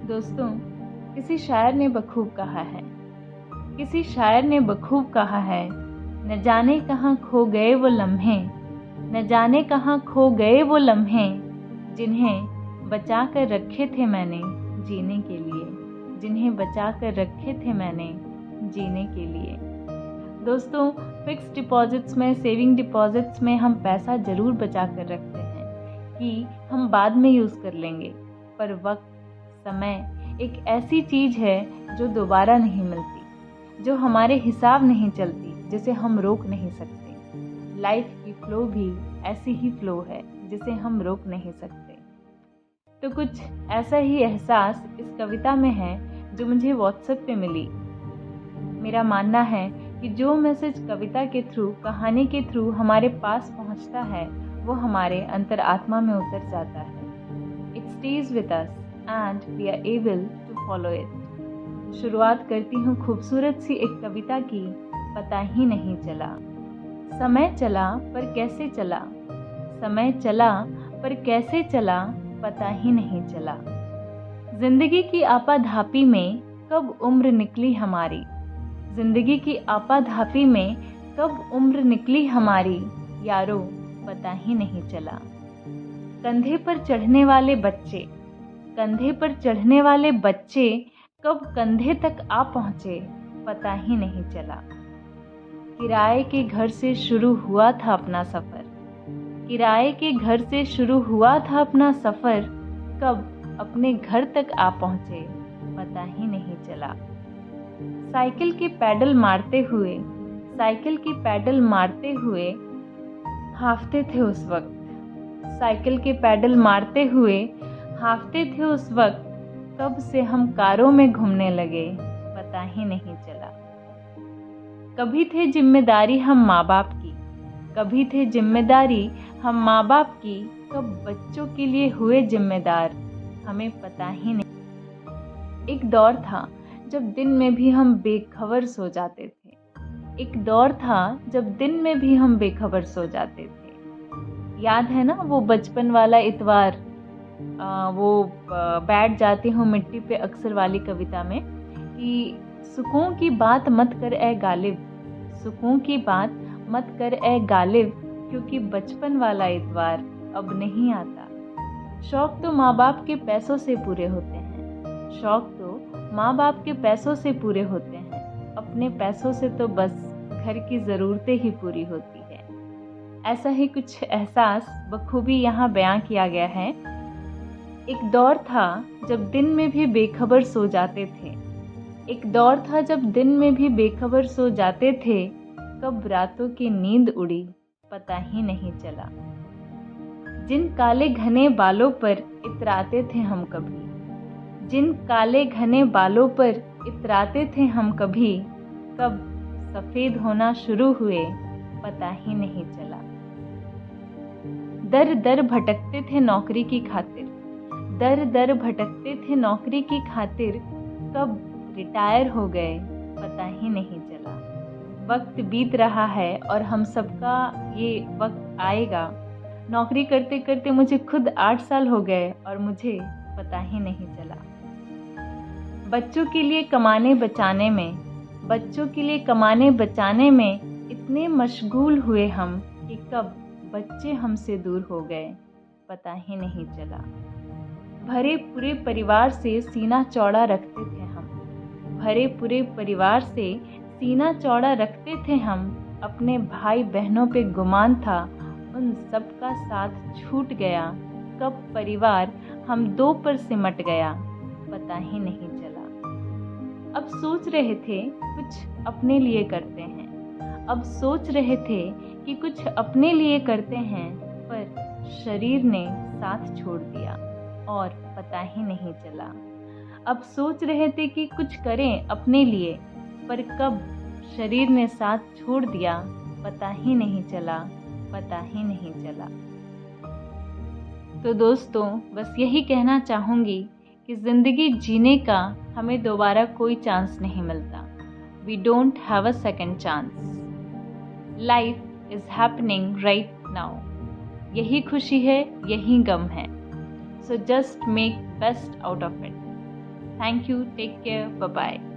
दोस्तों, किसी शायर ने बखूब कहा है, किसी शायर ने बखूब कहा है, न जाने कहाँ खो गए वो लम्हे, न जाने कहाँ खो गए वो लम्हे, जिन्हें बचा कर रखे थे मैंने जीने के लिए, जिन्हें बचा कर रखे थे मैंने जीने के लिए। दोस्तों, फिक्स डिपॉजिट्स में, सेविंग डिपॉजिट्स में हम पैसा ज़रूर बचा कर रखते हैं कि हम बाद में यूज़ कर लेंगे, पर वक्त, समय एक ऐसी चीज़ है जो दोबारा नहीं मिलती, जो हमारे हिसाब नहीं चलती, जिसे हम रोक नहीं सकते। लाइफ की फ्लो भी ऐसी ही फ्लो है जिसे हम रोक नहीं सकते। तो कुछ ऐसा ही एहसास इस कविता में है जो मुझे व्हाट्सएप पे मिली। मेरा मानना है कि जो मैसेज कविता के थ्रू, कहानी के थ्रू हमारे पास पहुंचता है, वो हमारे अंतरात्मा में उतर जाता है। It stage with us and we are able to follow it। शुरुआत करती हूँ खूबसूरत सी एक कविता की, पता ही नहीं चला। समय चला पर कैसे चला, समय चला पर कैसे चला, पता ही नहीं चला। जिंदगी की आपाधापी में कब उम्र निकली हमारी, जिंदगी की आपाधापी में कब उम्र निकली हमारी, यारो पता ही नहीं चला। कंधे पर चढ़ने वाले बच्चे, कंधे पर चढ़ने वाले बच्चे कब कंधे तक आ पहुँचे, पता ही नहीं चला। किराए के घर से शुरू हुआ था अपना सफ़र, किराए के घर से शुरू हुआ था अपना सफ़र, कब अपने घर तक आ पहुँचे, पता ही नहीं चला। साइकिल के पैडल मारते हुए, साइकिल के पैडल मारते हुए हांफते थे उस वक्त, साइकिल के पैडल मारते हुए हांफते थे उस वक्त, कब से हम कारों में घूमने लगे, पता ही नहीं चला। कभी थे जिम्मेदारी हम माँ बाप की, कभी थे जिम्मेदारी हम माँ बाप की, कब बच्चों के लिए हुए जिम्मेदार, हमें पता ही नहीं। एक दौर था जब दिन में भी हम बेखबर सो जाते थे, एक दौर था जब दिन में भी हम बेखबर सो जाते थे। याद है ना वो बचपन वाला इतवार, वो बैठ जाती हूँ मिट्टी पे अक्सर वाली कविता में, कि सुकून की बात मत कर ए गालिब, सुकून की बात मत कर ए गालिब, क्योंकि बचपन वाला इतवार अब नहीं आता। शौक तो माँ बाप के पैसों से पूरे होते हैं, शौक तो माँ बाप के पैसों से पूरे होते हैं, अपने पैसों से तो बस घर की ज़रूरतें ही पूरी होती है। ऐसा ही कुछ एहसास बखूबी यहाँ बयां किया गया है। एक दौर था जब दिन में भी बेखबर सो जाते थे, एक दौर था जब दिन में भी बेखबर सो जाते थे, कब रातों की नींद उड़ी, पता ही नहीं चला। जिन काले घने बालों पर इतराते थे हम कभी, जिन काले घने बालों पर इतराते थे हम कभी, कब सफ़ेद होना शुरू हुए, पता ही नहीं चला। दर दर भटकते थे नौकरी की खातिर, दर दर भटकते थे नौकरी की खातिर, कब रिटायर हो गए, पता ही नहीं चला। वक्त बीत रहा है और हम सबका ये वक्त आएगा। नौकरी करते करते मुझे खुद 8 साल हो गए और मुझे पता ही नहीं चला। बच्चों के लिए कमाने बचाने में, बच्चों के लिए कमाने बचाने में इतने मशगूल हुए हम कि कब बच्चे हमसे दूर हो गए, पता ही नहीं चला। भरे पूरे परिवार से सीना चौड़ा रखते थे हम, भरे पूरे परिवार से सीना चौड़ा रखते थे हम, अपने भाई बहनों पे गुमान था, उन सब का साथ छूट गया, कब परिवार हम दो पर सिमट गया, पता ही नहीं चला। अब सोच रहे थे कुछ अपने लिए करते हैं, अब सोच रहे थे कि कुछ अपने लिए करते हैं, पर शरीर ने साथ छोड़ दिया और पता ही नहीं चला। अब सोच रहे थे कि कुछ करें अपने लिए, पर कब शरीर ने साथ छोड़ दिया, पता ही नहीं चला, पता ही नहीं चला। तो दोस्तों, बस यही कहना चाहूँगी कि ज़िंदगी जीने का हमें दोबारा कोई चांस नहीं मिलता। We don't have a second chance. Life is happening right now. यही खुशी है, यही गम है। So just make best out of it. Thank you, take care, bye bye.